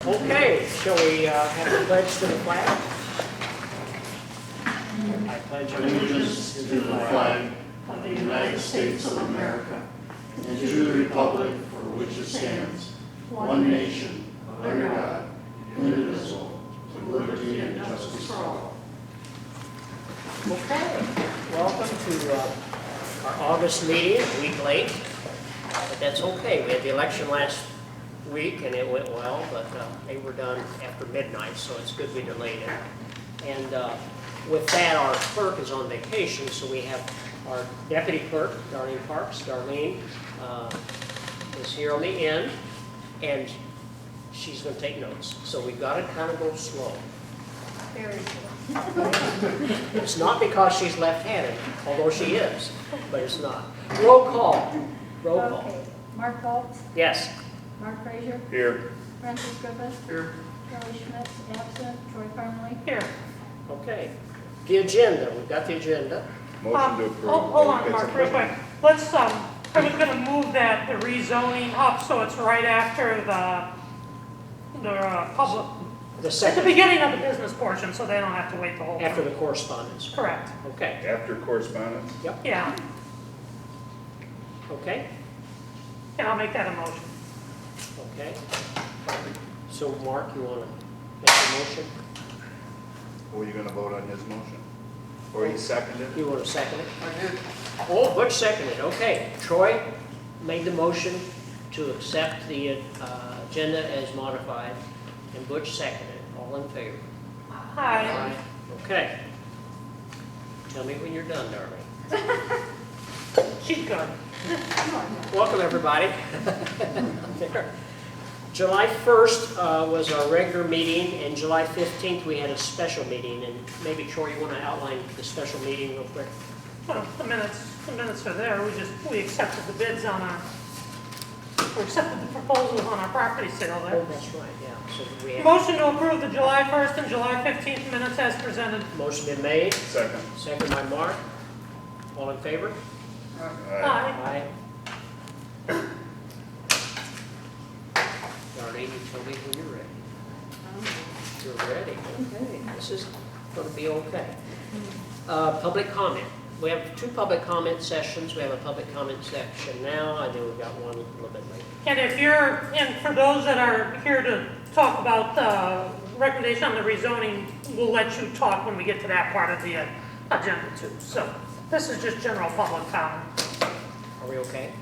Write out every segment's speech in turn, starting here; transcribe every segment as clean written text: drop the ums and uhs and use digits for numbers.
Okay, shall we have the pledge to the flag? I pledge Allegiance to the flag of the United States of America and to the republic for which it stands, one nation, under God, indivisible, with liberty and justice for all. Okay, welcome to our August meeting, a week late, but that's okay. We had the election last week and it went well, but they were done after midnight, so it's good we delayed it. And with that, our clerk is on vacation, so we have our deputy clerk, Darlene Parks. Darlene is here on the end, and she's going to take notes. So we've got to kind of go slow. Very slow. It's not because she's left-handed, although she is, but it's not. Roll call. Roll call. Okay. Mark Fultz, Yes. Mark Frazier, Here. Francis Griffith, Here. Charlie Schmitz, absent, Troy Farmley. Here. Okay. The agenda. We've got the agenda. Motion to approve. Hold on, Mark, real quick. Let's, I was gonna move that, the rezoning up, so it's right after the public, The at the second, beginning of the business portion, so they don't have to wait the whole after time. the correspondence. Correct, Okay. After correspondence? yeah, Okay. and I'll make that a motion. Okay. So, Mark, you want to make a motion? Were you going to vote on his motion? Or he seconded? You want to second it? I did. Oh, Butch seconded. Okay. Troy made the motion to accept the agenda as modified, and Butch seconded. All in favor? Hi. Okay. Tell me when you're done, darling. She's good. Welcome, everybody. There. July 1st was our regular meeting, and July 15th we had a special meeting. And maybe, Troy, you want to outline the special meeting real quick? Well, the minutes are there, we accepted the bids on we accepted the proposals on our property sale Oh, there. that's right, yeah. So we have Motion to approve the July 1st and July 15th minutes as presented. motion been made, Second. second by Mark. All in favor? Aye. Aye. Darlene, you tell me when you're ready. You're ready, okay. This is going to be okay. Public comment. We have two public comment sessions. We have a public comment section now, and then we've got one a little bit later. And and for those that are here to talk about the recommendation on the rezoning, we'll let you talk when we get to that part of the agenda too. So this is just general public comment. Are we okay?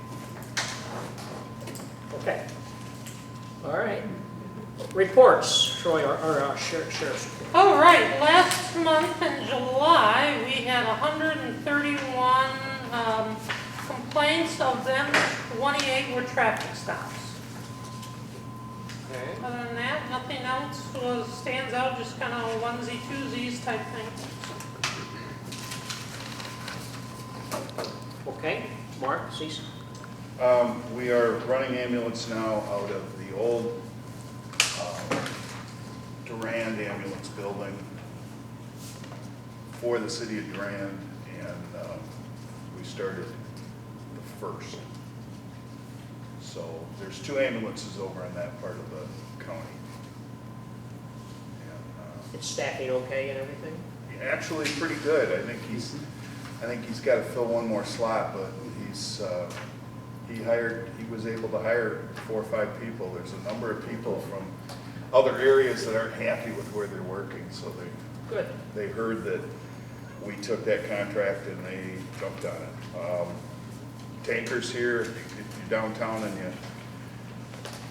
Okay. All right. Reports, Troy, or sheriff's report. All right, last month in July, we had 131 complaints. Of them, 28 were traffic stops. Okay. Other than that, nothing else stands out, just kind of onesie, twosies type thing. Okay. Mark, cease. We are running ambulance now out of the old Durand ambulance building for the city of Durand, and we started the 1st. So there's 2 ambulances over in that part of the county. And, It's staffing okay and everything? actually pretty good. I think he's got to fill one more slot, but he was able to hire 4 or 5 people. There's a number of people from other areas that aren't happy with where they're working, so Good. they heard that we took that contract and they jumped on it. Tankers here, if you're downtown and you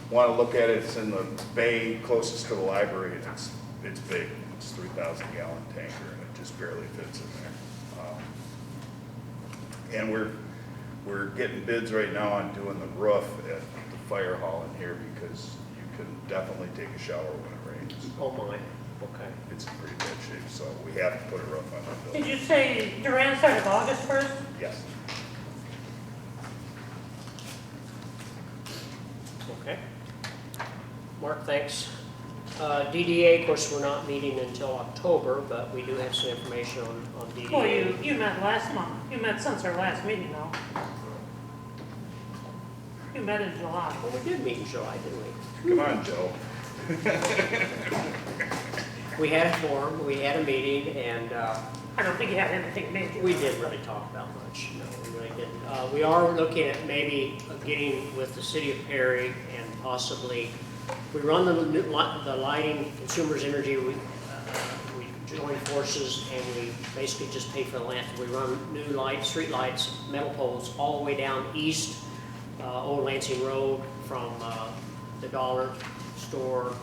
want to look at it, it's in the bay closest to the library, and it's big. It's a 3,000 gallon tanker, and it just barely fits in there. And we're getting bids right now on doing the roof at the fire hall in here, because you can definitely take a shower when it rains. Oh, my. Okay. It's in pretty bad shape, so we have to put a roof on that Did building. you say Durand started August 1st? Yes. Okay. Mark, thanks. DDA, of course, we're not meeting until October, but we do have some information on DDA. Well, you met last month. You met since our last meeting, though. You met in July. Well, we did meet in July, didn't we? Come on, Joe. We had a forum, we had a meeting, and I don't think you had anything major. we didn't really talk about much, no, we really didn't. We are looking at maybe getting with the city of Perry and possibly, we run the lighting, consumers energy, we join forces and we basically just pay for the lamp. We run new lights, street lights, metal poles all the way down east, Old Lansing Road from the dollar store,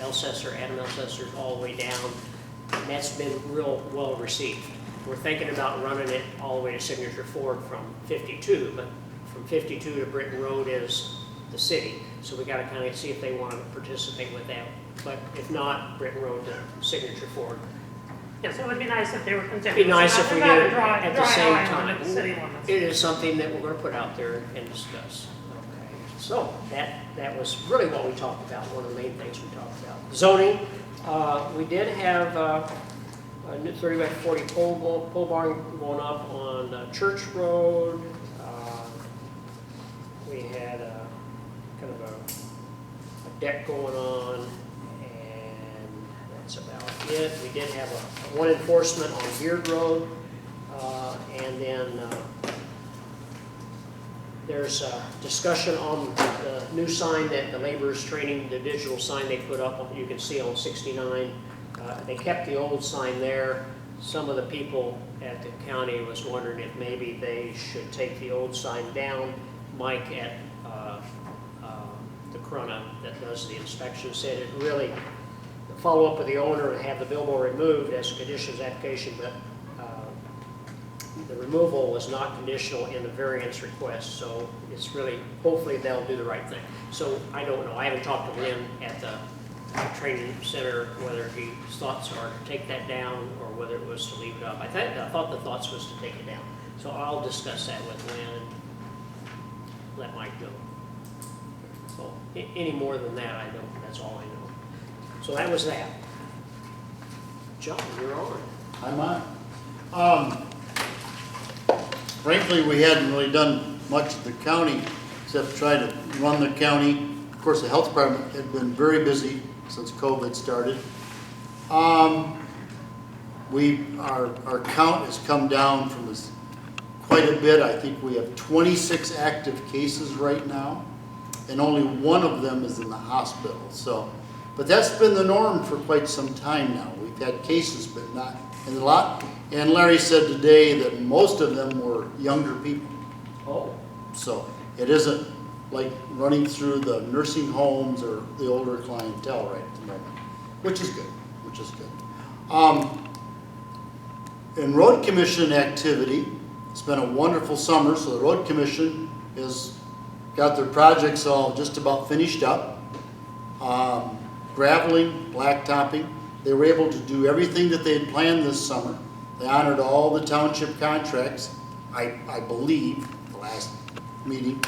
Elsesser, Adam Elsesser, all the way down. And that's been real well received. We're thinking about running it all the way to Signature Ford from 52, but from 52 to Britton Road is the city. So we got to kind of see if they want to participate with that. But if not, Britton Road to Signature Ford. Yes, it would be nice if they were continuous. It'd be nice if we did it Dry at the same line time. limit, city limits. It is something that we're going to put out there and discuss. Okay. So that was really what we talked about, one of the main things we talked about. Zoning, we did have a new 30 by 40 pole barn going up on Church Road. We had kind of a deck going on, and that's about it. We did have one enforcement on Beard Road, and then there's a discussion on the new sign that the laborers training, the digital sign they put up, you can see on 69. They kept the old sign there. Some of the people at the county was wondering if maybe they should take the old sign down. Mike at the Corona that does the inspection said it really, follow up with the owner and have the billboard removed as a conditions application, but the removal was not conditional in the variance request, so it's really, hopefully they'll do the right thing. So I don't know, I haven't talked to Lynn at the training center whether his thoughts are to take that down or whether it was to leave it up. I thought the thoughts was to take it down. So I'll discuss that with Lynn and let Mike know. So any more than that, I don't, that's all I know. So that was that. John, you're on. I'm on. Frankly, we hadn't really done much at the county except try to run the county. Of course, the health department had been very busy since COVID started. Our count has come down from this quite a bit. I think we have 26 active cases right now, and only one of them is in the hospital. So, but that's been the norm for quite some time now. We've had cases, but not in a lot. And Larry said today that most of them were younger people. Oh. So it isn't like running through the nursing homes or the older clientele right at the moment, which is good, which is good. In road commission activity, it's been a wonderful summer, so the road commission has got their projects all just about finished up. Graveling, blacktopping, they were able to do everything that they had planned this summer. They honored all the township contracts, I believe, the last meeting.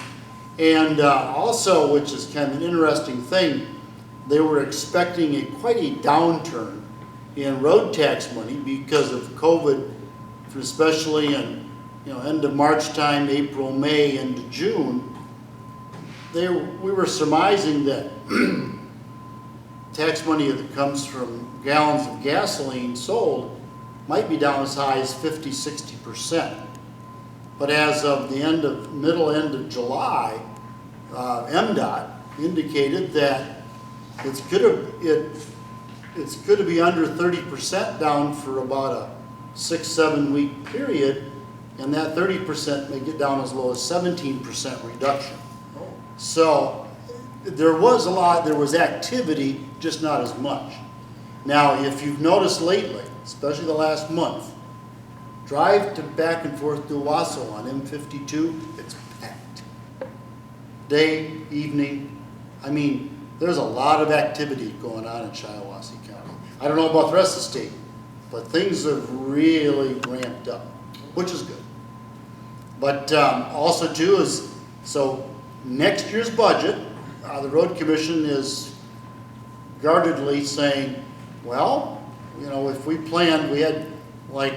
And also, which is kind of an interesting thing, they were expecting quite a downturn in road tax money because of COVID, especially in end of March time, April, May, into June. We were surmising that tax money that comes from gallons of gasoline sold might be down as high as 50–60%. But as of the middle end of July, MDOT indicated that it's going to be under 30% down for about a 6–7 week period, and that 30% may get down as low as 17% reduction. So there was activity, just not as much. Now, if you've noticed lately, especially the last month, drive back and forth to Owasso on M52, it's packed. Day, evening, I mean, there's a lot of activity going on in Shiawassee County. I don't know about the rest of the state, but things have really ramped up, which is good. But also too is, so next year's budget, the road commission is guardedly saying, well, if we had like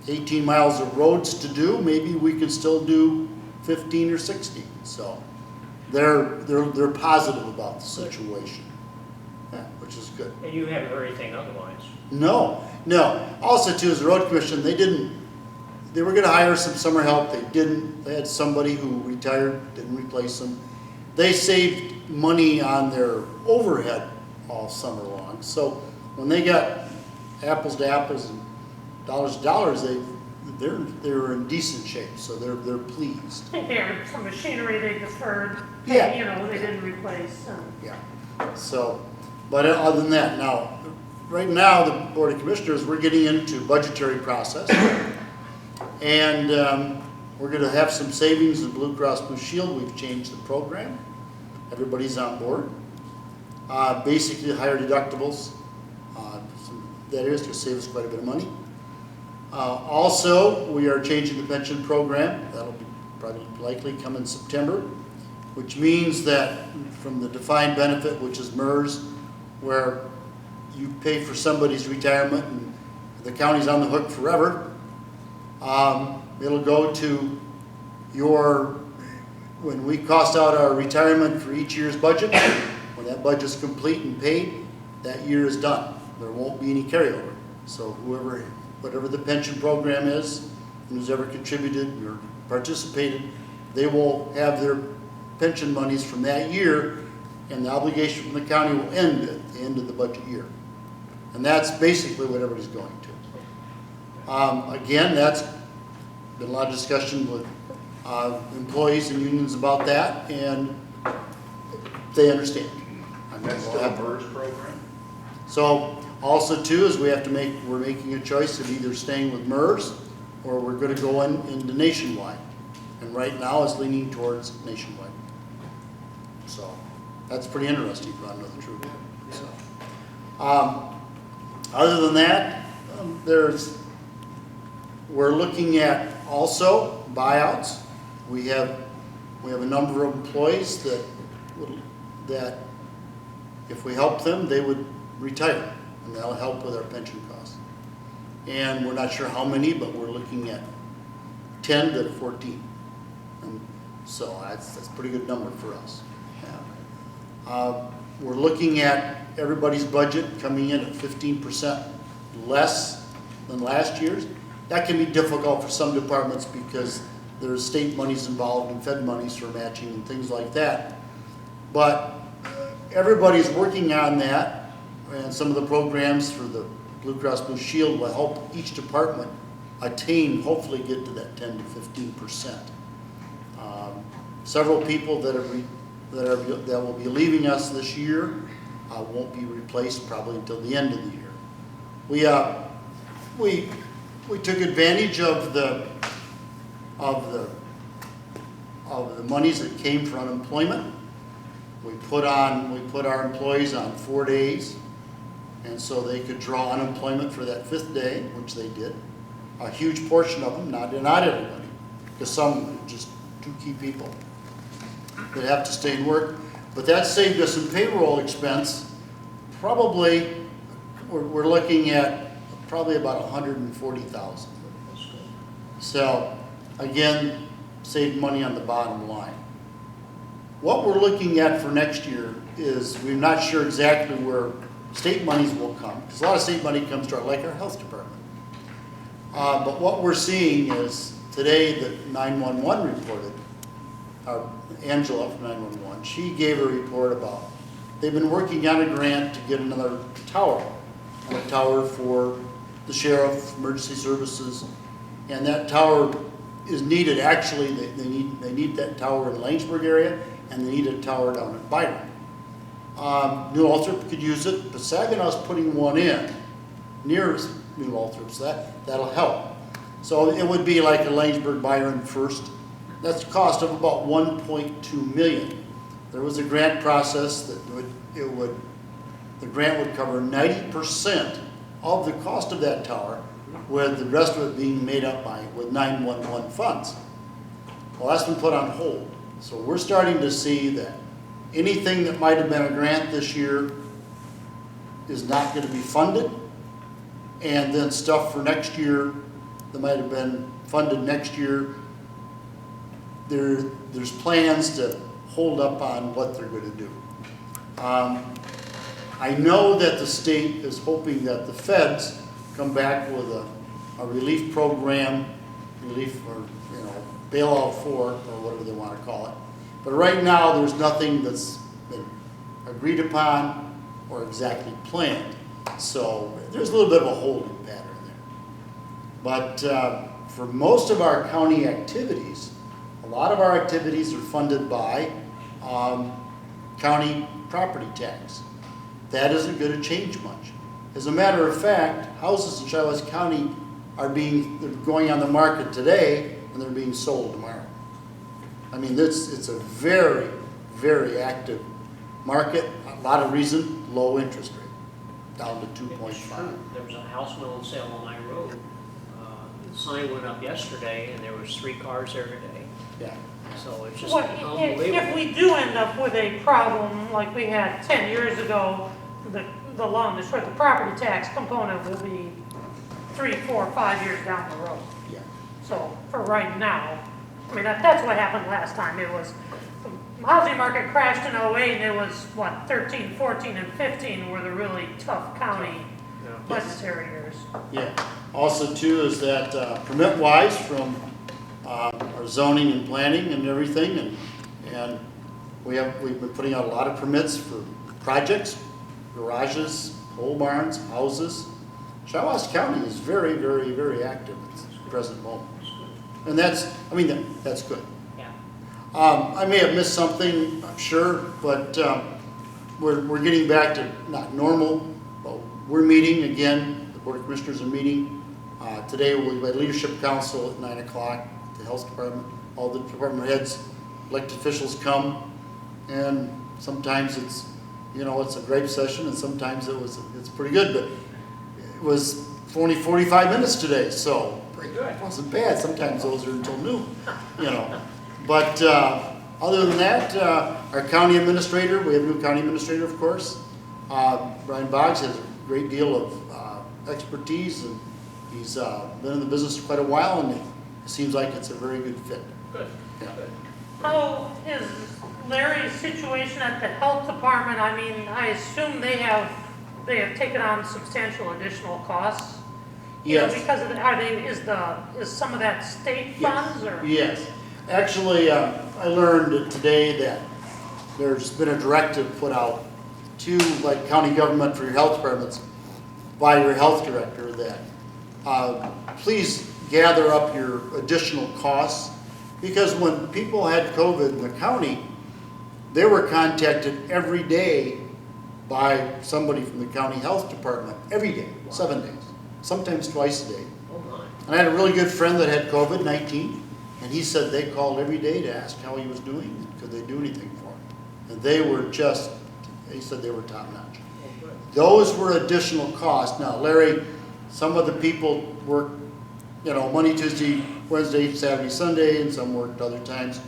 18 miles of roads to do, maybe we could still do 15 or 16. So they're positive about the situation. Yeah, which is good. And you haven't heard anything otherwise? No, no. Also too, as a road commission, they were gonna hire some summer help, they didn't. They had somebody who retired, didn't replace them. They saved money on their overhead all summer long. So when they got apples to apples and dollars to dollars, they were in decent shape, so they're pleased. I think they had some machinery they deferred, Yeah. you know, they didn't replace. Yeah, so, but other than that, now, right now, the Board of Commissioners, we're getting into budgetary process. And we're gonna have some savings in Blue Cross Blue Shield. We've changed the program. Everybody's on board. Basically higher deductibles. That is to save us quite a bit of money. Also, we are changing the pension program. That'll be probably likely come in September, which means that from the defined benefit, which is MERS, where you pay for somebody's retirement and the county's on the hook forever, it'll go to when we cost out our retirement for each year's budget, when that budget's complete and paid, that year is done. There won't be any carryover. So whatever the pension program is, and who's ever contributed or participated, they will have their pension monies from that year, and the obligation from the county will end at the end of the budget year. And that's basically what everybody's going to. Again, that's been a lot of discussion with employees and unions about that, and they understand. That's still a MERS program? So also too is we're making a choice of either staying with MERS or we're gonna go into nationwide. And right now it's leaning towards nationwide. So that's pretty interesting, if I know the truth. So, other than that, we're looking at also buyouts. We have a number of employees that if we help them, they would retire, and that'll help with our pension costs. And we're not sure how many, but we're looking at 10 to 14. And so that's a pretty good number for us. Yeah. We're looking at everybody's budget coming in at 15% less than last year's. That can be difficult for some departments because there's state monies involved and Fed monies for matching and things like that. But everybody's working on that, and some of the programs for the Blue Cross Blue Shield will help each department attain, hopefully get to that 10 to 15%. Several people that will be leaving us this year won't be replaced probably until the end of the year. We took advantage of the monies that came from unemployment. We put our employees on 4 days, and so they could draw unemployment for that 5th day, which they did. A huge portion of them, not everybody, because some just too key people that have to stay and work. But that saved us some payroll expense. Probably, we're looking at probably about $140,000. So again, saved money on the bottom line. What we're looking at for next year is we're not sure exactly where state monies will come, because a lot of state money comes to our health department. But what we're seeing is today that 911 reported, Angela from 911, she gave a report about they've been working on a grant to get another tower, for the sheriff, emergency services, and that tower is needed. Actually, they need that tower in Lanesburg area, and they need a tower down at Byron. New Ulthrop could use it, but Saginaw's putting one in near New Ulthrop, so that'll help. So it would be like a Lanesburg Byron first. That's a cost of about $1.2 million. There was a grant process that the grant would cover 90% of the cost of that tower, with the rest of it being made up with 911 funds. Well, that's been put on hold. So we're starting to see that anything that might have been a grant this year is not going to be funded. And then stuff for next year that might have been funded next year, there's plans to hold up on what they're going to do. I know that the state is hoping that the feds come back with a relief program, relief or, you know, bailout for, or whatever they want to call it. But right now, there's nothing that's been agreed upon or exactly planned. So there's a little bit of a holding pattern there. But for most of our county activities, a lot of our activities are funded by county property tax. That isn't going to change much. As a matter of fact, houses in Shiawassee County they're going on the market today and they're being sold tomorrow. I mean, it's a very, very active market. A lot of reason, low interest rate, down to It's true. 2.5. There was a house on sale on my road. The sign went up yesterday and there was 3 cars there today. Yeah. So it's just What, if unbelievable. we do end up with a problem like we had 10 years ago, the long and short, the property tax component will be 3, 4, 5 years down the road. Yeah. So for right now, I mean, that's what happened last time. It was, the housing market crashed in '08 and it was, what, 13, 14, and 15 were the really tough county Yeah. budgetary years. Yeah. Also too is that permit-wise from our zoning and planning and everything, and we've been putting out a lot of permits for projects, garages, pole barns, houses. Shiawassee County is very, very, very active at the present moment. And that's good. Yeah. I may have missed something, I'm sure, but we're getting back to not normal. But we're meeting again, the Board of Commissioners are meeting. Today we had Leadership Council at 9 o'clock, the Health Department, all the department heads, elected officials come, and sometimes it's, you know, it's a great session, and sometimes it's pretty good, but it was only 45 minutes today, so Pretty good. it wasn't bad. Sometimes those are until noon, you know. But other than that, our county administrator, we have a new county administrator, of course. Brian Boggs has a great deal of expertise, and he's been in the business quite a while, and it seems like it's a very good fit. Good. Yeah. Good. How is Larry's situation at the health department? I mean, I assume they have taken on substantial additional costs. You know, Yes. because of is some of that state funds or? Yes. Actually, I learned today that there's been a directive put out to, like, county government for your health departments by your health director that please gather up your additional costs, because when people had COVID in the county, they were contacted every day by somebody from the county health department, every day, 7 days, sometimes twice a day. Oh, my. And I had a really good friend that had COVID-19, and he said they called every day to ask how he was doing, could they do anything for him? And they were just, he said they were top-notch. Oh, good. Those were additional costs. Now, Larry, some of the people work, you know, Monday, Tuesday, Wednesday, Saturday, Sunday, and some worked other times.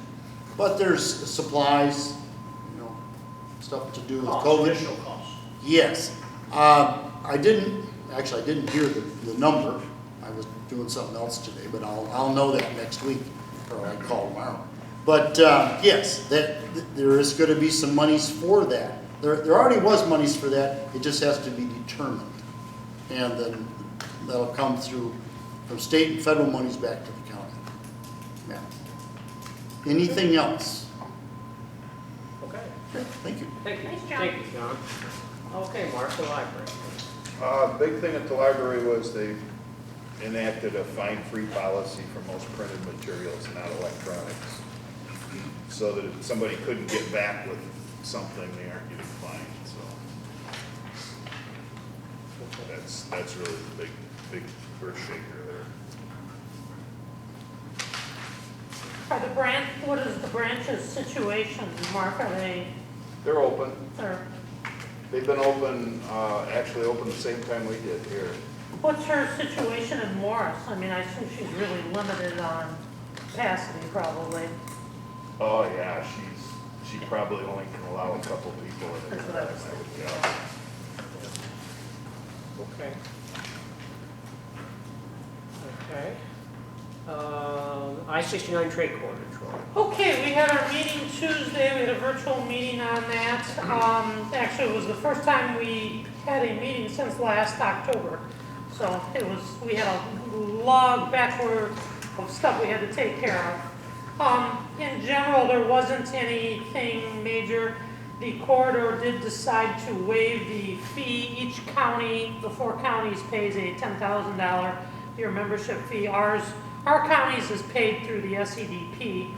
But there's supplies, you know, stuff to do with Costs, COVID. additional costs. Yes. I didn't hear the number. I was doing something else today, but I'll know that next week, or I call tomorrow. But yes, there is going to be some monies for that. There already was monies for that. It just has to be determined, and then that'll come through from state and federal monies back to the county. Yeah. Anything else? Okay. Thank you. Thank you. Thanks, John. Thank you, John. Okay, Mark, the library. Big thing at the library was they enacted a fine-free policy for most printed materials, not electronics. So that if somebody couldn't get back with something, they aren't getting fined, so. That's really the big earth shaker there. What is the branch's situation, Mark? Are They're open. they're, They've been open, actually open the same time we did here. what's her situation in Morris? I mean, I assume she's really limited on capacity probably. Oh, yeah, she probably only can allow a couple people in That's it, what I I was would thinking. guess. Okay. Okay. I-69 trade corridor, Troy. Okay, we had our meeting Tuesday, we had a virtual meeting on that. Actually, it was the first time we had a meeting since last October. So we had a log backward of stuff we had to take care of. In general, there wasn't anything major. The corridor did decide to waive the fee. Each county, the 4 counties, pays a $10,000 year membership fee. Our counties is paid through the SEDP.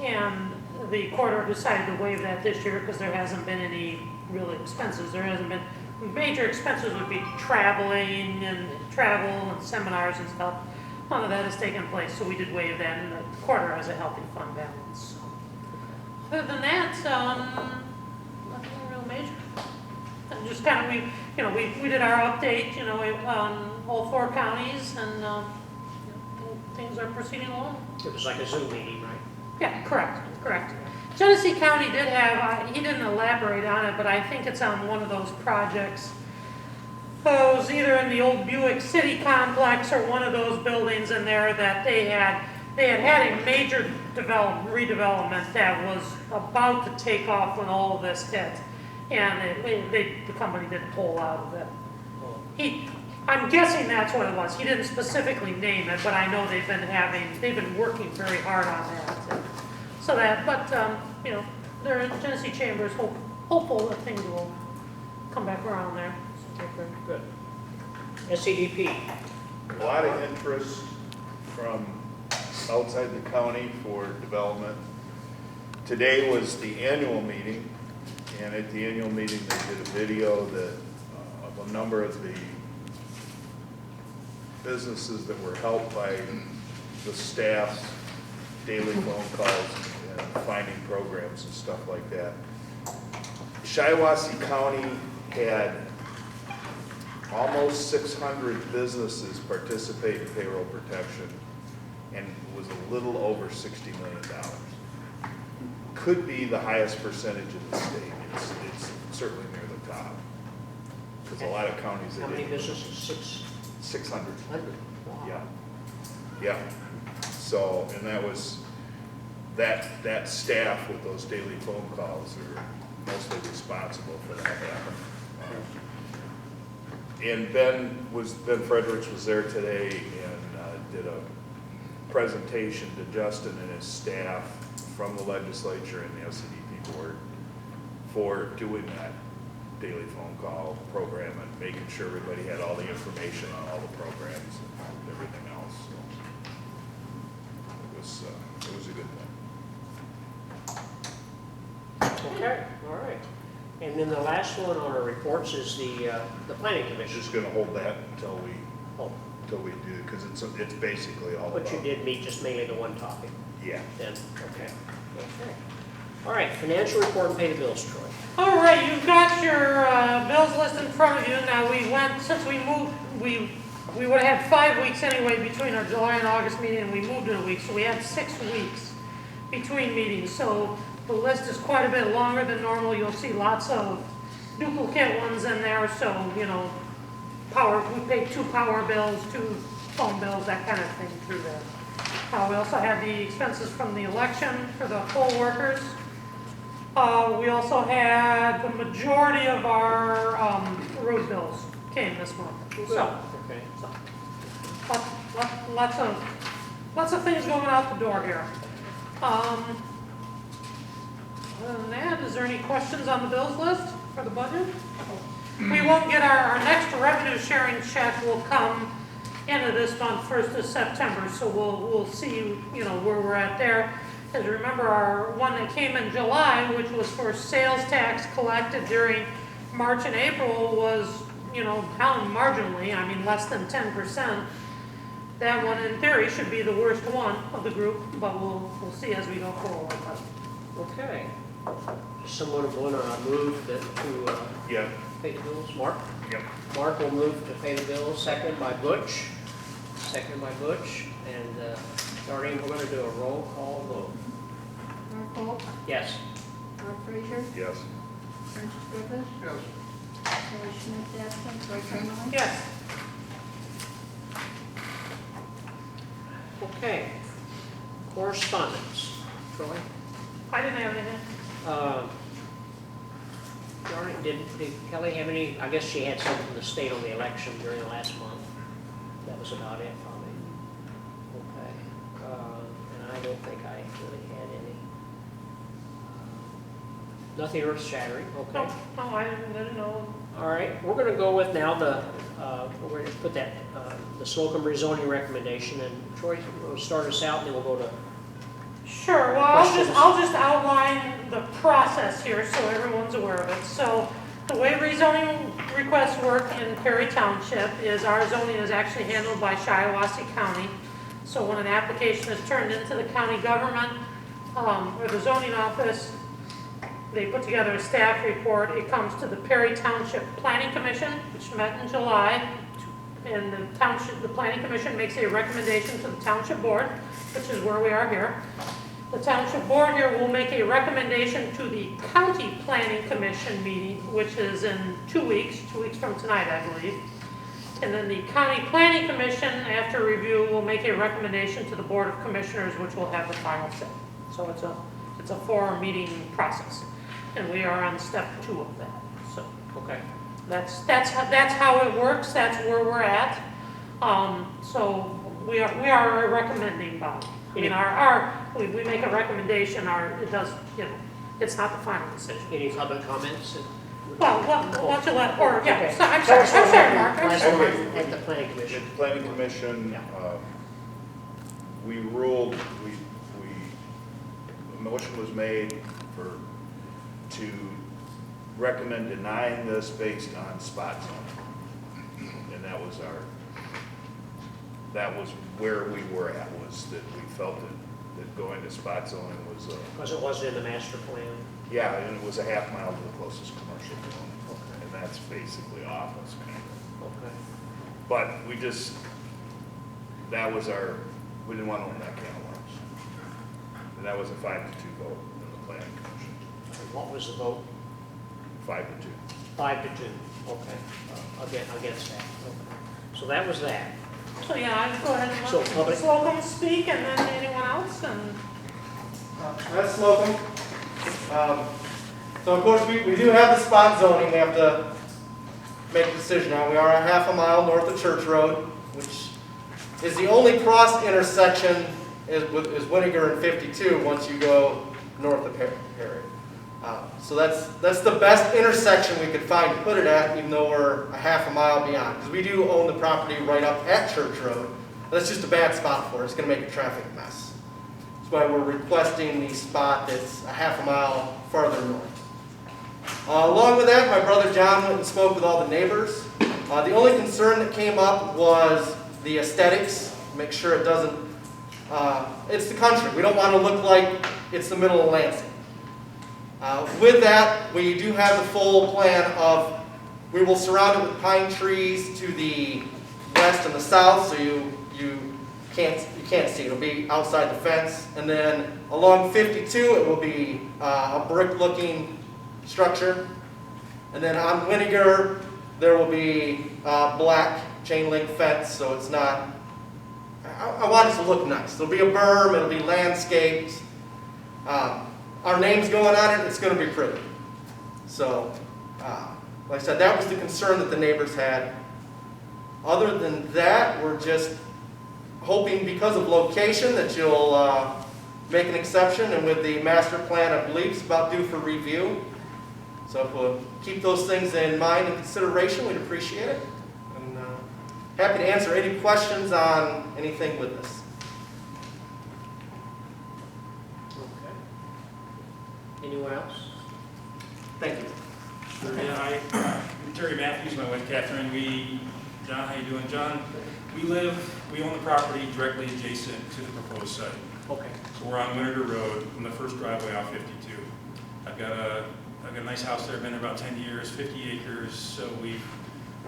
And the corridor decided to waive that this year because there hasn't been any real expenses. There hasn't been, major expenses would be travel and seminars and stuff. None of that has taken place, so we did waive that, and the corridor has a healthy fund balance. Other than that, nothing real major. And just kind of, we did our update, on all 4 counties, and things are proceeding along. It was like a Zoom meeting, right? Yeah, correct. Genesee County did have, he didn't elaborate on it, but I think it's on one of those projects. It was either in the old Buick City complex or one of those buildings in there that they had a major redevelopment that was about to take off when all of this hit. And the company didn't pull out of it. I'm guessing that's what it was. He didn't specifically name it, but I know they've been working very hard on that. So that, but, they're in Genesee Chambers, hopeful that things will come back around there. Okay, good. SEDP. A lot of interest from outside the county for development. Today was the annual meeting, and at the annual meeting, they did a video of a number of the businesses that were helped by the staff's daily phone calls and finding programs and stuff like that. Shiawassee County had almost 600 businesses participate in payroll protection, and was a little over $60 million. Could be the highest percentage in the state. It's certainly near the top. Because a lot of counties. How many businesses? 600. 600. Wow. Yeah. So, and that was, that staff with those daily phone calls are mostly responsible for that happening. And Ben Fredericks was there today and did a presentation to Justin and his staff from the legislature and the SCDP board for doing that daily phone call program and making sure everybody had all the information on all the programs and everything else. So it was a good thing. Okay, all right. And then the last one on our reports is the planning commission. Just gonna hold that until we do, because it's basically all about. But you did meet just mainly the one topic Yeah. then, okay. All right, financial report and pay the bills, Troy. All right, you've got your bills list in front of you. Now, since we moved, we would have had 5 weeks anyway between our July and August meeting, and we moved in a week, so we had 6 weeks between meetings. So the list is quite a bit longer than normal. You'll see lots of duplicate ones in there, so, we paid 2 power bills, 2 phone bills, that kind of thing through there. We also had the expenses from the election for the poll workers. We also had the majority of our road bills came this month. So, Okay. lots of things going out the door here. Other than that, is there any questions on the bills list for the budget? We won't get our next revenue sharing check will come into this month, 1st of September, so we'll see, where we're at there. As you remember, our one that came in July, which was for sales tax collected during March and April, was, down marginally, less than 10%. That one, in theory, should be the worst one of the group, but we'll see as we go forward. Okay. Someone want to move to Yeah. pay the bills? Mark? Yep. Mark will move to pay the bills, second by Butch. And Darlene, we're going to do a roll call vote. Mark Holt, Yes. Mark Frazier, Yes. Francis Griffith, Yes. Kelly Schmidt absent, Troy Connolly. Correspondence. Troy? I didn't have anything. Darn it, did Kelly have any, I guess she had some from the state on the election during the last month. That was about it, probably. Okay. And I don't think I really had any. Nothing earth shattering, okay. No, I didn't know. All right, we're gonna go with now we're gonna put that, the Slocum rezoning recommendation, and Troy will start us out, and then we'll go to, Sure, well, Questions? I'll just outline the process here so everyone's aware of it. So the way rezoning requests work in Perry Township is our zoning is actually handled by Shiawassee County. So when an application is turned into the county government, or the zoning office, they put together a staff report. It comes to the Perry Township Planning Commission, which met in July. And the Planning Commission makes a recommendation to the Township Board, which is where we are here. The Township Board here will make a recommendation to the County Planning Commission meeting, which is in 2 weeks from tonight, I believe. And then the County Planning Commission, after review, will make a recommendation to the Board of Commissioners, which will have the final say. So it's a 4-meeting process. And we are on step 2 of that, so. okay. That's how it works, that's where we're at. So we are a recommending body. I mean, we make a recommendation, it does, it's not the final decision. Any public comments? Well, why don't you let, Okay. so I'm sorry, Mark. Last sorry. one at the planning At commission. the planning commission, Yeah. we ruled, a motion was made to recommend denying this based on spot zoning. And that was where we were at, was that we felt that going to spot zoning was, Because it wasn't in the master plan. yeah, and it was a half mile to the closest commercial zone. And that's basically office kind of. Okay. But we didn't want to own that can of worms. And that was a 5-2 vote in the planning commission. And what was the vote? 5-2. 5 to 2. Okay. Against that. Okay. So that was that. So, yeah, I'd go ahead and So, let public- Slocum speak, and then anyone else, and That's Slocum. So of course, we do have the spot zoning we have to make a decision on. We are a half a mile north of Church Road, which is the only cross intersection is Winiger and 52 once you go north of Perry. So that's the best intersection we could find to put it at, even though we're a half a mile beyond. Because we do own the property right up at Church Road. That's just a bad spot for it. It's going to make a traffic mess. That's why we're requesting the spot that's a half a mile farther north. Along with that, my brother John went and spoke with all the neighbors. The only concern that came up was the aesthetics. Make sure it doesn't, it's the country. We don't want to look like it's the middle of Lansing. With that, we do have the full plan of, we will surround it with pine trees to the west and the south, so you can't see. It'll be outside the fence. And then along 52, it will be a brick-looking structure. And then on Winiger, there will be black chain link fence, so it's not, I want it to look nice. There'll be a berm, it'll be landscaped. Our name's going on it, it's going to be pretty. So, like I said, that was the concern that the neighbors had. Other than that, we're just hoping because of location that you'll make an exception, and with the master plan, I believe it's about due for review. So if we'll keep those things in mind and consideration, we'd appreciate it. And happy to answer any questions on anything with this. Anyone else? Thank you. Sure, yeah, I'm Terry Matthews, my wife Catherine. John, how you doing? John, we own the property directly adjacent to the proposed site. Okay. So we're on Winiger Road, from the first driveway off 52. I've got a nice house there, been there about 10 years, 50 acres. So we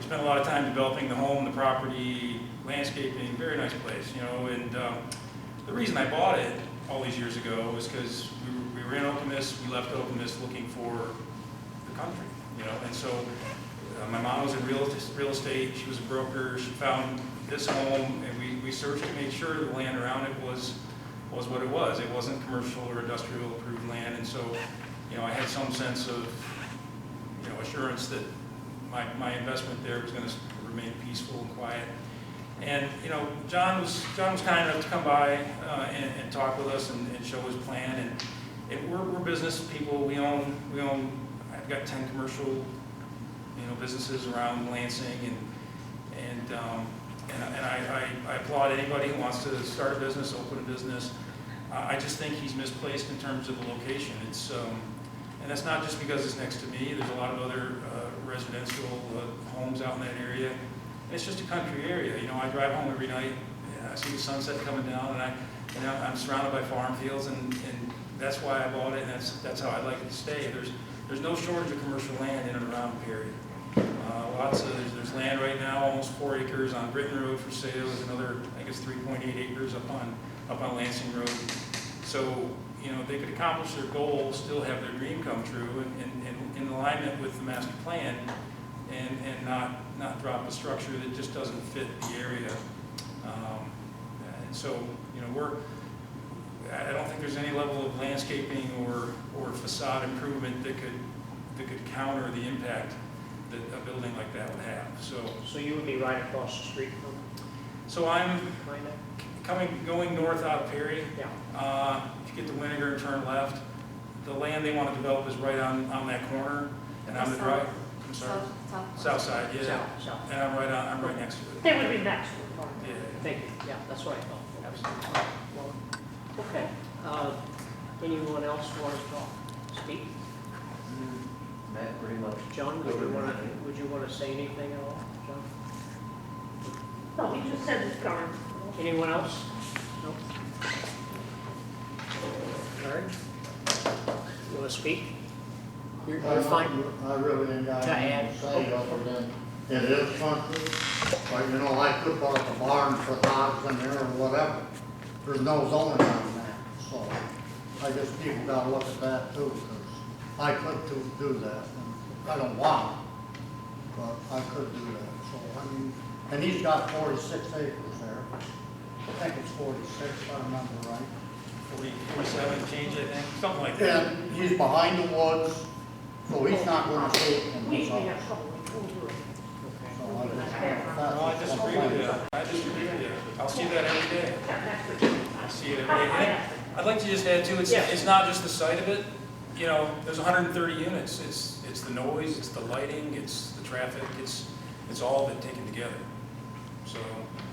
spent a lot of time developing the home, the property, landscaping, very nice place, and the reason I bought it all these years ago was because we were in Okemos, we left Okemos looking for the country, and so my mom was in real estate, she was a broker, she found this home, and we searched to make sure the land around it was was what it was. It wasn't commercial or industrial approved land, and so, you know, I had some sense of, you know, assurance that my investment there was gonna remain peaceful and quiet. And, you know, John was kind enough to come by and talk with us and show his plan. And we're business people. We own. I've got 10 commercial, you know, businesses around Lansing, and I applaud anybody who wants to start a business, open a business. I just think he's misplaced in terms of the location. It's and that's not just because it's next to me. There's a lot of other residential homes out in that area. And it's just a country area. You know, I drive home every night, and I see the sunset coming down, and I'm surrounded by farm fields, and that's why I bought it, and that's how I'd like it to stay. There's no shortage of commercial land in and around Perry. There's land right now, almost 4 acres on Britton Road for sale. There's another, I guess, 3.8 acres up on Lansing Road. So, you know, they could accomplish their goal, still have their dream come true, and in alignment with the master plan, and not drop a structure that just doesn't fit the area. And so, you know, I don't think there's any level of landscaping or facade improvement that could counter the impact that a building like that would have. So you would be right across the street from So I'm kind of? going north out of Perry. Yeah. If you get to Winnegar and turn left, the land they want to develop is right on that corner, and I'm the drive. I'm sorry. South side, yeah. South. And I'm right next to it. They would be next to the farm. Yeah. Thank you. Yeah, that's what I thought. Absolutely. Well, okay. Anyone else want to talk, speak? Matt, pretty much. John, would you want to say anything at all, John? No, he just said it's covered. Anyone else? No? Larry? You want to speak? You're fine. I really ain't got To add. anything to say other than it is country. But, you know, I could put up a barn for hogs in there or whatever. There's no zoning on that, so I guess people gotta look at that too, because I could do that. And I don't want it, but I could do that, so, I mean, and he's got 46 acres there. I think it's 46, if I remember right. 47 change, I think, something like that. And he's behind the woods, so he's not gonna take in We his have house. trouble with So I just- No, I disagree with you. I disagree with you. I'll see that every day. I see it every day. And I'd like to just add too, it's not just the site of it. You know, there's 130 units. It's the noise, it's the lighting, it's the traffic, it's all of it taken together. So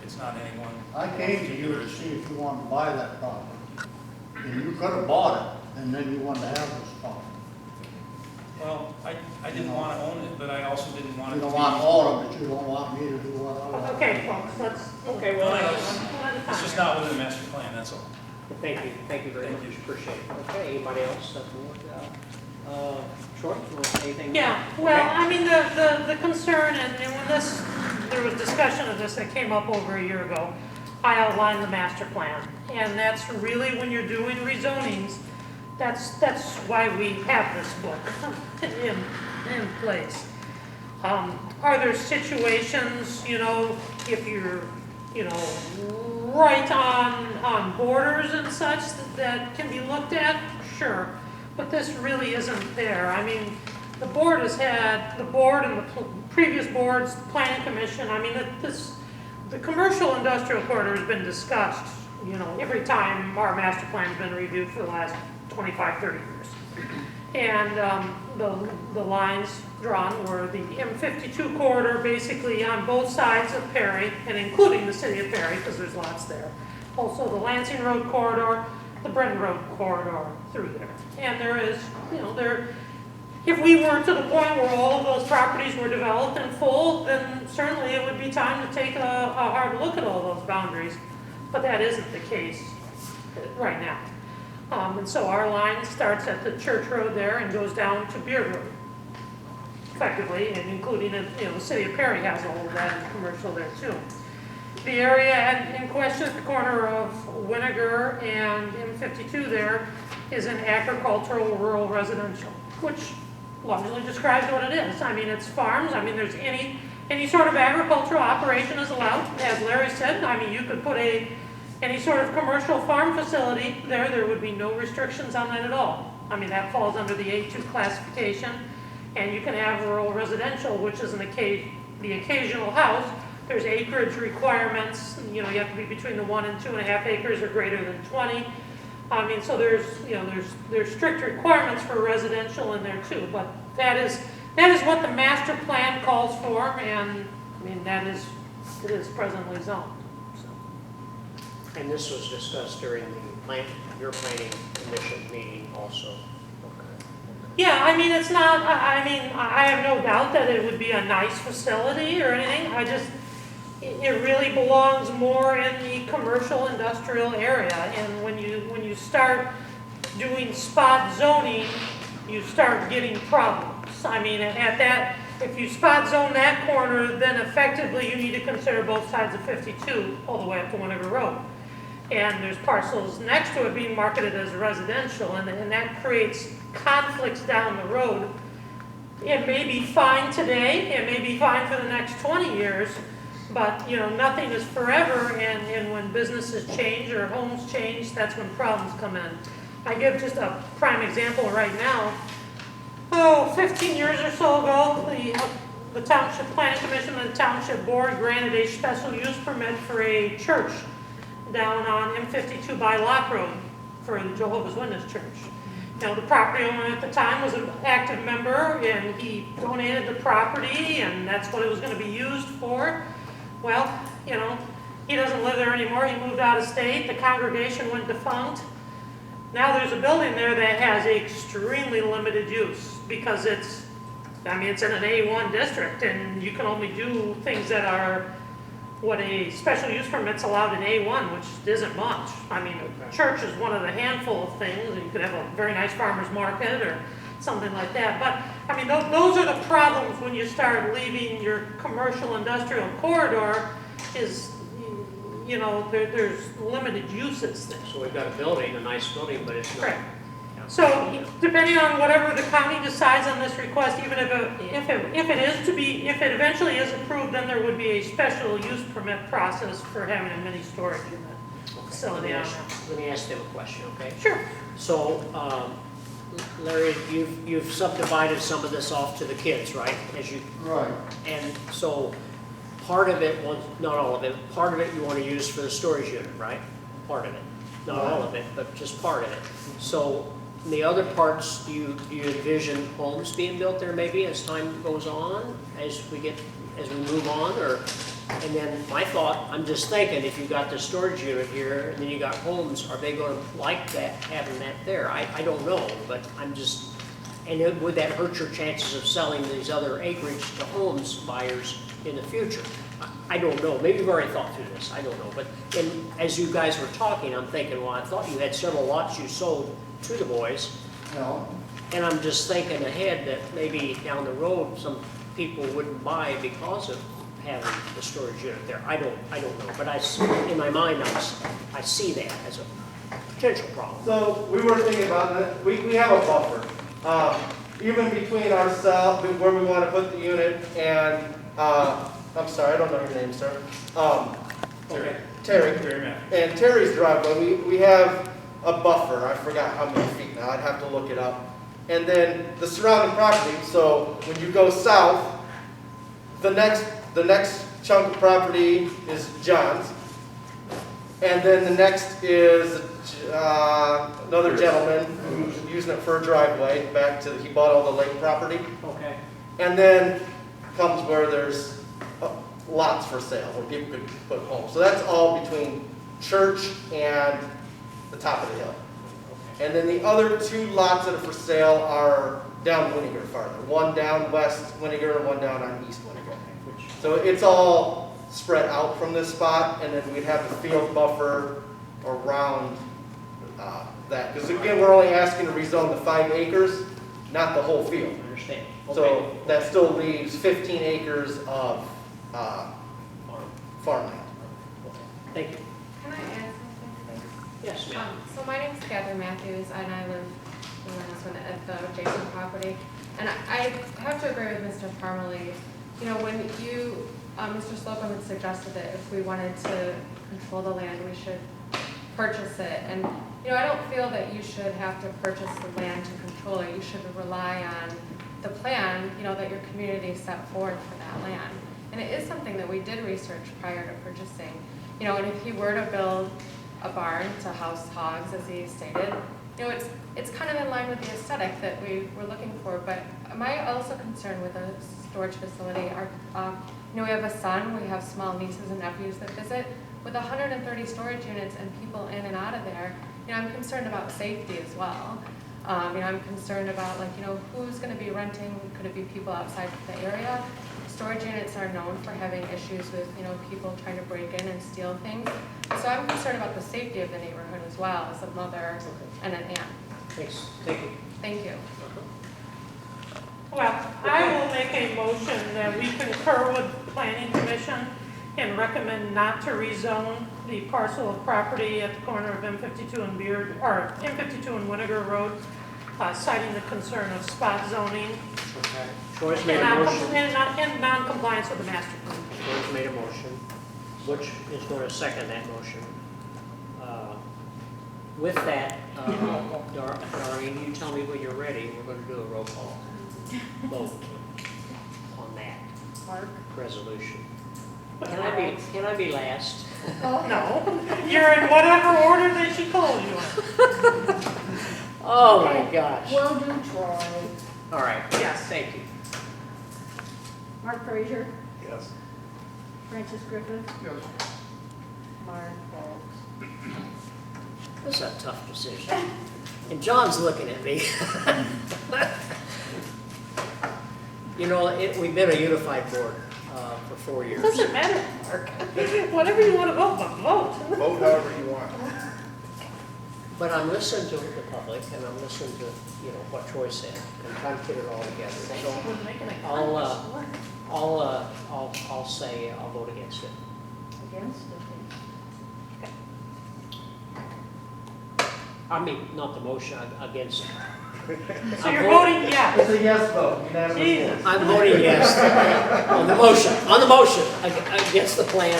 it's not any one. I came to you to see if you wanted to buy that property. And you could have bought it, and then you wanted to have this property. Well, I didn't want to own it, but I also didn't want it You to don't be. want all of it, you don't want me to do what I want. Okay, folks, let's. Okay, Well, well, it's just not within the master plan, that's all. thank you very much, appreciate it. Okay, anybody else that would, Troy, you want to say anything? Yeah, well, I mean, the concern, and when there was discussion of this that came up over a year ago, I outlined the master plan. And that's really, when you're doing rezonings, that's why we have this book in place. Are there situations, you know, if you're, you know, right on borders and such that can be looked at? Sure, but this really isn't there. I mean, the board and the previous boards, the planning commission, I mean, the commercial industrial corridor has been discussed, you know, every time our master plan's been reviewed for the last 25, 30 years. And the lines drawn were the M52 corridor, basically on both sides of Perry, and including the city of Perry, because there's lots there. Also the Lansing Road corridor, the Brenton Road corridor through there. And there is, you know, if we were to the point where all of those properties were developed in full, then certainly it would be time to take a hard look at all those boundaries. But that isn't the case right now. And so our line starts at the Church Road there and goes down to Beard Road, effectively, and including, you know, the city of Perry has all of that in commercial there too. The area in question at the corner of Winnegar and M52 there is an agricultural rural residential, which largely describes what it is. I mean, it's farms. I mean, there's any sort of agricultural operation is allowed. As Larry said, I mean, you could put a Any sort of commercial farm facility, there would be no restrictions on that at all. I mean, that falls under the A2 classification, and you can have rural residential, which is the occasional house. There's acreage requirements, you know, you have to be between the 1 and 2.5 acres or greater than 20. I mean, so there's strict requirements for residential in there too, but that is what the master plan calls for, and I mean, it is presently zoned. So. And this was discussed during your planning commission meeting also. Yeah, I mean, it's not, I have no doubt that it would be a nice facility or anything. It really belongs more in the commercial industrial area. And when you start doing spot zoning, you start getting problems. I mean, if you spot zone that corner, then effectively you need to consider both sides of 52 all the way up to Winnegar Road. And there's parcels next to it being marketed as residential, and that creates conflicts down the road. It may be fine today, it may be fine for the next 20 years, but you know, nothing is forever, and when businesses change or homes change, that's when problems come in. I give just a prime example right now. 15 years or so ago, the Township Planning Commission and the Township Board granted a special use permit for a church down on M52 by Lock Road for the Jehovah's Witness Church. Now, the property owner at the time was an active member, and he donated the property, and that's what it was going to be used for. Well, you know, he doesn't live there anymore. He moved out of state. The congregation went defunct. Now there's a building there that has extremely limited use because it's in an A1 district, and you can only do things that are what a special use permit's allowed in A1, which isn't much. I mean, a church is one of the handful of things, and you could have a very nice farmer's market or something like that. But, I mean, those are the problems when you start leaving your commercial industrial corridor is, you know, there's limited uses there. So we've got a building, a nice building, but it's not. Correct. So depending on whatever the county decides on this request, even if it eventually is approved, then there would be a special use permit process for having a mini storage unit facility on there. Let me ask them a question, okay? Sure. So, Larry, you've subdivided some of this off to the kids, right? Right. And so part of it was, not all of it, part of it you want to use for the storage unit, right? Part of it. Not all of it, but just part of it. So the other parts, do you envision homes being built there maybe as time goes on, as we move on, or? And then my thought, I'm just thinking, if you got the storage unit here and then you got homes, are they going to like that, having that there? I don't know, but I'm just, and would that hurt your chances of selling these other acreage to homes buyers in the future? I don't know. Maybe you've already thought through this. I don't know. But as you guys were talking, I'm thinking, well, I thought you had several lots you sold to the boys. No. And I'm just thinking ahead that maybe down the road, some people wouldn't buy because of having the storage unit there. I don't know. But in my mind, I see that as a potential problem. So we were thinking about it. We have a buffer, even between ourselves, where we want to put the unit, and I'm sorry, I don't know your name, sir. Terry. And Terry's driveway, we have a buffer. I forgot how many feet now. I'd have to look it up. And then the surrounding property. So when you go south, the next chunk of property is John's, and then the next is another gentleman who's using it for a driveway back to, he bought all the lake property. Okay. And then comes where there's lots for sale, where people could put homes. So that's all between church and the top of the hill. And then the other two lots that are for sale are down Winnegar farther. One down west Winnegar and one down on east Winnegar. So it's all spread out from this spot, and then we'd have the field buffer around that. Because again, we're only asking to rezone the 5 acres, not the whole field. I understand. So Okay. that still leaves 15 acres of farmland. Thank you. Can I add something, please? Yes, ma'am. So my name's Catherine Matthews, and I live in this one at the adjacent property. And I have to agree with Mr. Parmalee. You know, when Mr. Slocum had suggested that if we wanted to control the land, we should purchase it. And, you know, I don't feel that you should have to purchase the land to control it. You should rely on the plan, you know, that your community set forward for that land. And it is something that we did research prior to purchasing. You know, and if he were to build a barn to house hogs, as he stated, you know, it's kind of in line with the aesthetic that we were looking for. But am I also concerned with a storage facility? You know, we have a son, we have small nieces and nephews that visit. With 130 storage units and people in and out of there, you know, I'm concerned about safety as well. You know, I'm concerned about, like, you know, who's going to be renting? Could it be people outside the area? Storage units are known for having issues with, you know, people trying to break in and steal things. So I'm concerned about the safety of the neighborhood as well, as a mother and an aunt. Thanks, thank you. Thank you. Well, I will make a motion that we concur with the Planning Commission and recommend not to rezone the parcel of property at the corner of M52 and Beard, or M52 and Winnegar Road, citing the concern of spot zoning Okay. Troy's made a motion. and non-compliance with the master plan. Troy's made a motion. Butch is going to second that motion. With that, Darlene, you tell me when you're ready. We're going to do a roll call vote on that Mark? resolution. Can I be last? No, you're in whatever order that she told you. Oh my gosh. Will do, Troy. All right. Yes. Thank you. Mark Frazier? Yes. Francis Griffith? Yes. Mark Foltz? This is a tough decision. And John's looking at me. You know, we've been a unified board for 4 years. It doesn't matter, Mark. Whatever you want to vote, but vote. Vote however you want. But I'm listening to the public, and I'm listening to, you know, what Troy said, and trying to put it all together. So We're making a I'll say I'll vote against it. Against? I mean, not the motion, against it. So you're voting yes. It's a yes vote, unanimous Jesus. vote. I'm voting yes on the motion, against the plan.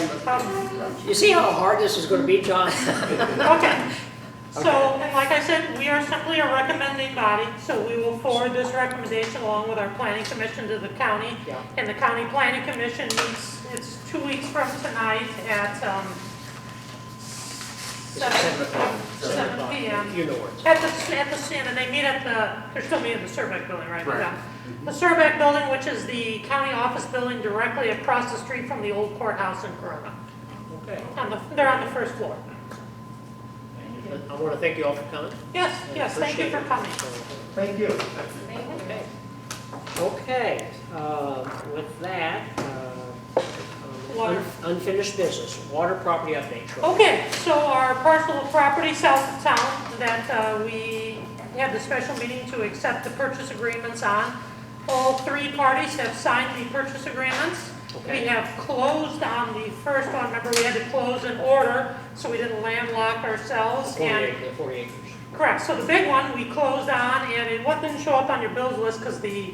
You see how hard this is going to be, John? Okay. So, and like I said, we are simply a recommending body, so we will forward this recommendation along with our planning commission to the county. Yeah. And the county planning commission meets, it's 2 weeks from tonight at 7 p.m. You know where it's At the stand, and they meet at they're still meeting at the Surbeck building, right? Right. Yeah. The Surbeck building, which is the county office building directly across the street from the old courthouse in Corona. Okay. They're on the first floor. I want to thank you all for coming. Yes, yes, thank you for coming. Thank you. Okay. Okay, with that, Water. unfinished business, water property update, Troy. Okay, so our parcel of property south of town that we had the special meeting to accept the purchase agreements on. All three parties have signed the purchase agreements. Okay. We have closed on the first one. Remember, we had to close in order, so we didn't landlock ourselves. 40 acres. Correct, so the big one we closed on, and it didn't show up on your bills list because the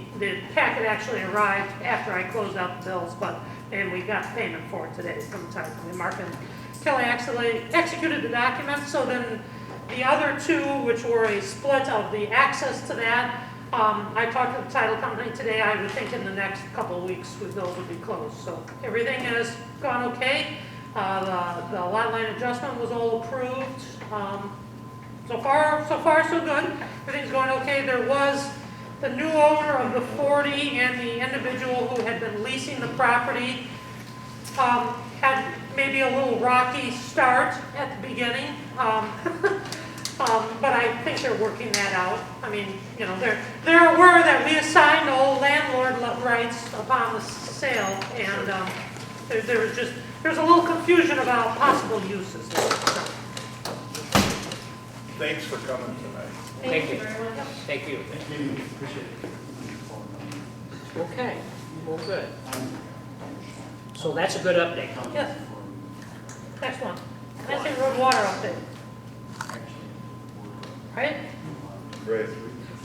packet actually arrived after I closed out the bills, and we got payment for it today from the title company. Mark and Kelly actually executed the document, so then the other two, which were a split of the access to that, I talked to the title company today. I would think in the next couple of weeks, those would be closed. So everything has gone okay. The lot line adjustment was all approved. So far, so good. Everything's going okay. There was the new owner of the 40 and the individual who had been leasing the property had maybe a little rocky start at the beginning. But I think they're working that out. I mean, you know, they're aware that we assigned all landlord rights upon the sale, and there's a little confusion about possible uses there. So. Thanks for coming tonight. Thank you. very much. Thank you. Appreciate it. Okay, well, good. So that's a good update. Yes. Next one. Lansing Road water update. Right? Great.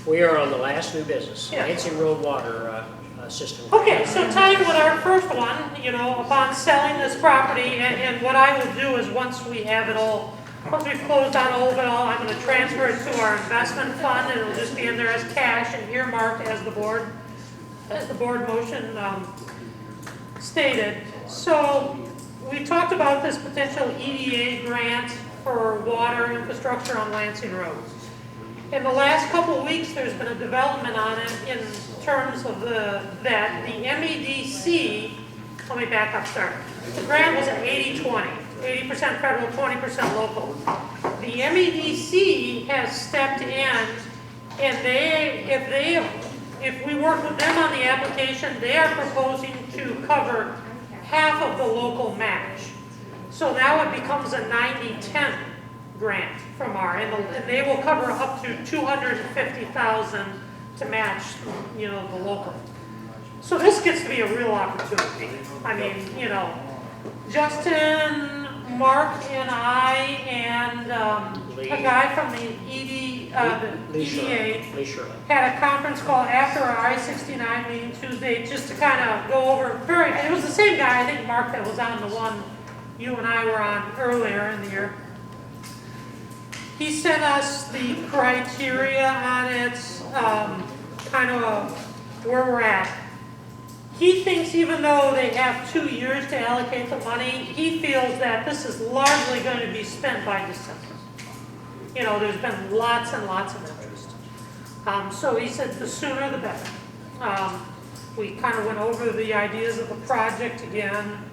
We are on the last new business, Yeah. Lansing Road water system. Okay, so tying with our first one, you know, upon selling this property, and what I will do is once we have it all Once we've closed on all of it all, I'm gonna transfer it to our investment fund, and it'll just be in there as cash and earmarked as the board motion stated. So, we talked about this potential EDA grant for water infrastructure on Lansing Road. In the last couple of weeks, there's been a development on it in terms of that the MEDC, let me back up, sorry. The grant was an 80-20, 80% federal, 20% local. The MEDC has stepped in, and if we work with them on the application, they are proposing to cover half of the local match. So now it becomes a 90-10 grant from and they will cover up to $250,000 to match, the local. So this gets to be a real opportunity. I mean, Justin, Mark, and I, and a guy from the EDA had a conference call after our I-69 meeting Tuesday, just to kind of go over it was the same guy, I think Mark, that was on the one you and I were on earlier in the year. He sent us the criteria on it, kind of where we're at. He thinks even though they have 2 years to allocate the money, he feels that this is largely going to be spent by December. There's been lots and lots of interest. So he said the sooner the better. We kind of went over the ideas of the project again.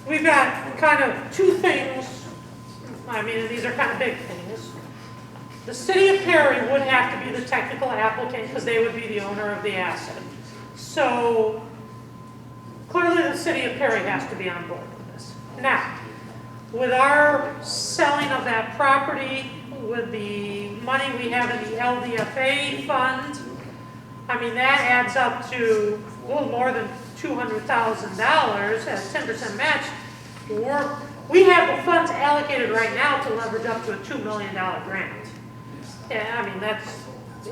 We've got kind of two things. I mean, these are kind of big things. The city of Perry would have to be the technical applicant because they would be the owner of the asset. So clearly the city of Perry has to be on board with this. Now, with our selling of that property, with the money we have in the LDFA fund, I mean, that adds up to a little more than $200,000 as 10% match. We have the funds allocated right now to leverage up to a $2 million grant. Yeah, I mean,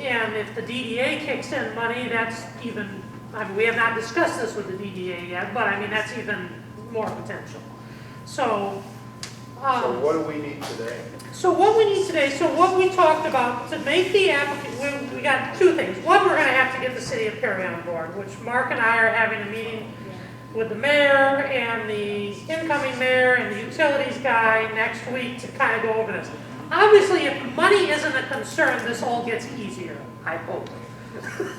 and if the DDA kicks in money, that's even, I mean, we have not discussed this with the DDA yet, but I mean, that's even more potential. So what do we need today? So what we talked about, to make the application, we got two things. One, we're going to have to get the city of Perry on board, which Mark and I are having a meeting with the mayor and the incoming mayor and the utilities guy next week to kind of go over this. Obviously, if money isn't a concern, this all gets easier, I hope.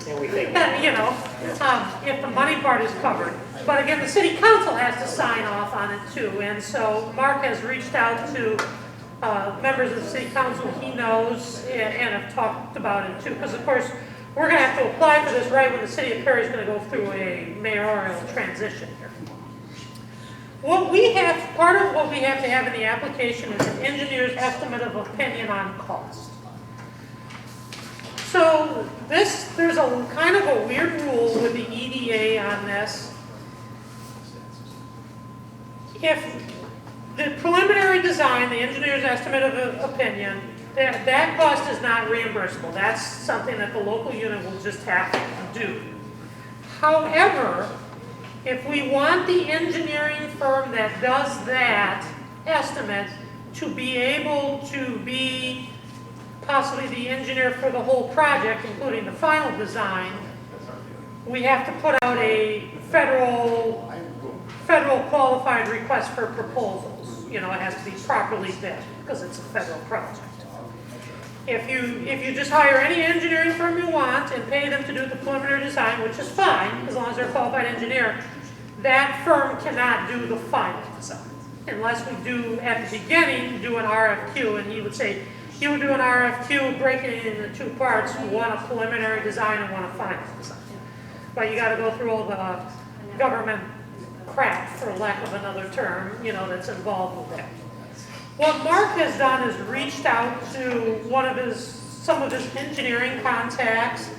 And we think. If the money part is covered. But again, the city council has to sign off on it too. And so Mark has reached out to members of the city council he knows and have talked about it too. Because of course, we're going to have to apply for this right when the city of Perry is going to go through a mayoral transition here. Part of what we have to have in the application is an engineer's estimate of opinion on cost. So there's a kind of a weird rule with the EDA on this. If the preliminary design, the engineer's estimate of opinion, that cost is not reimbursable. That's something that the local unit will just have to do. However, if we want the engineering firm that does that estimate to be able to be possibly the engineer for the whole project, including the final design, we have to put out a federal qualified request for proposals. It has to be properly bid because it's a federal project. If you just hire any engineering firm you want and pay them to do the preliminary design, which is fine, as long as they're a qualified engineer, that firm cannot do the final design. Unless we do, at the beginning, do an RFQ, and he would say, you would do an RFQ, breaking it into two parts, one a preliminary design and one a final design. But you gotta go through all the government crap, for lack of another term, that's involved with that. What Mark has done is reached out to some of his engineering contacts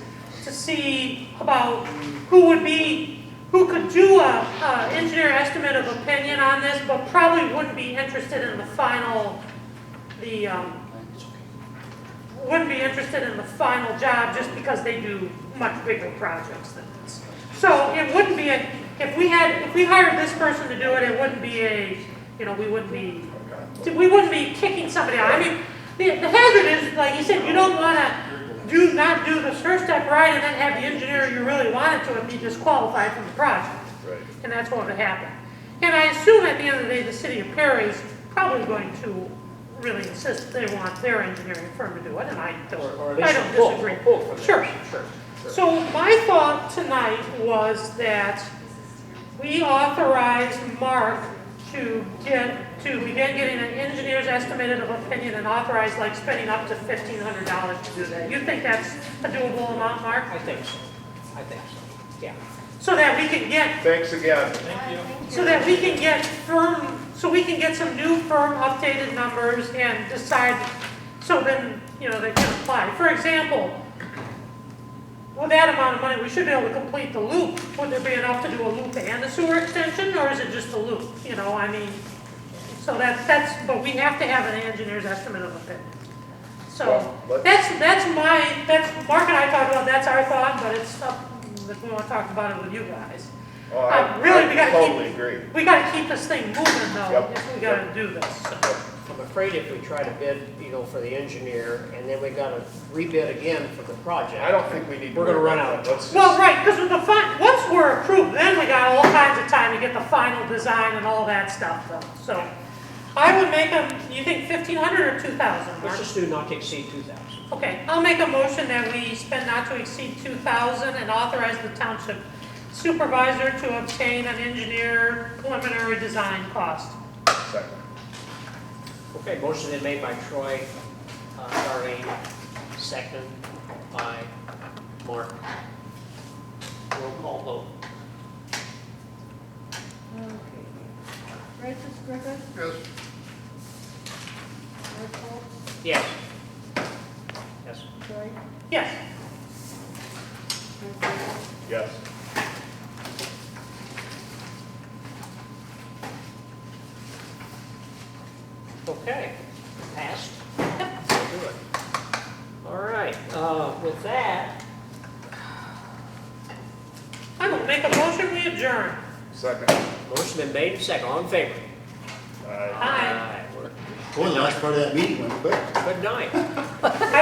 to see about who could do a engineer estimate of opinion on this, but probably wouldn't be interested in the final job just because they do much bigger projects than this. So it wouldn't be if we hired this person to do it, it wouldn't be we wouldn't be we wouldn't be kicking somebody out. I mean, the hazard is, like you said, you don't wanna not do the first step right and then have the engineer you really wanted to and be disqualified from the project. Right. And that's what would happen. And I assume at the end of the day, the city of Perry's probably going to really insist they want their engineering firm to do it, and I Or at don't least a pull disagree. from them. Sure. Sure. So my thought tonight was that we authorize Mark to begin getting an engineer's estimated of opinion and authorize like spending up to $1,500 to do that. You think that's a doable amount, Mark? I think so. I think so, yeah. So that we can get, Thanks again. so that we can get firm, so we can get some new firm updated numbers and decide, so then, you know, they can apply. For example, with that amount of money, we should be able to complete the loop. Would there be enough to do a loop and a sewer extension, or is it just a loop? You know, I mean, so that's, but we have to have an engineer's estimate of opinion. So, Well, let's- that's, Mark and I talked about, that's our thought, but it's up, if we want to talk about it with you guys. Oh, Really, we I gotta totally keep, agree. we gotta keep this thing moving though, Yep. if we gotta do this. So. I'm afraid if we try to bid, you know, for the engineer, and then we gotta rebid again for the project. I don't think we need to. We're gonna worry run about out of that. Let's Well, just- right, because once we're approved, then we got all kinds of time to get the final design and all that stuff done. So I would make them, you think 1,500 or 2,000, Mark? Let's just do not to exceed 2,000. Okay, I'll make a motion that we spend not to exceed 2,000 and authorize the township supervisor to obtain an engineer preliminary design cost. Second. Okay, motion been made by Troy, Darlene, second by Mark. Roll call vote. Okay. Francis Griffith, Yes. Mark Foltz, Yes. Yes. Troy, Yes. Mark Frazier, Yes. Okay, passed. We'll do it. All right, with that, I will make a motion, we adjourn. Second. motion been made, second, all in favor? Aye. Aye. We're- Boy, the last part of that meeting went quick. Good night. I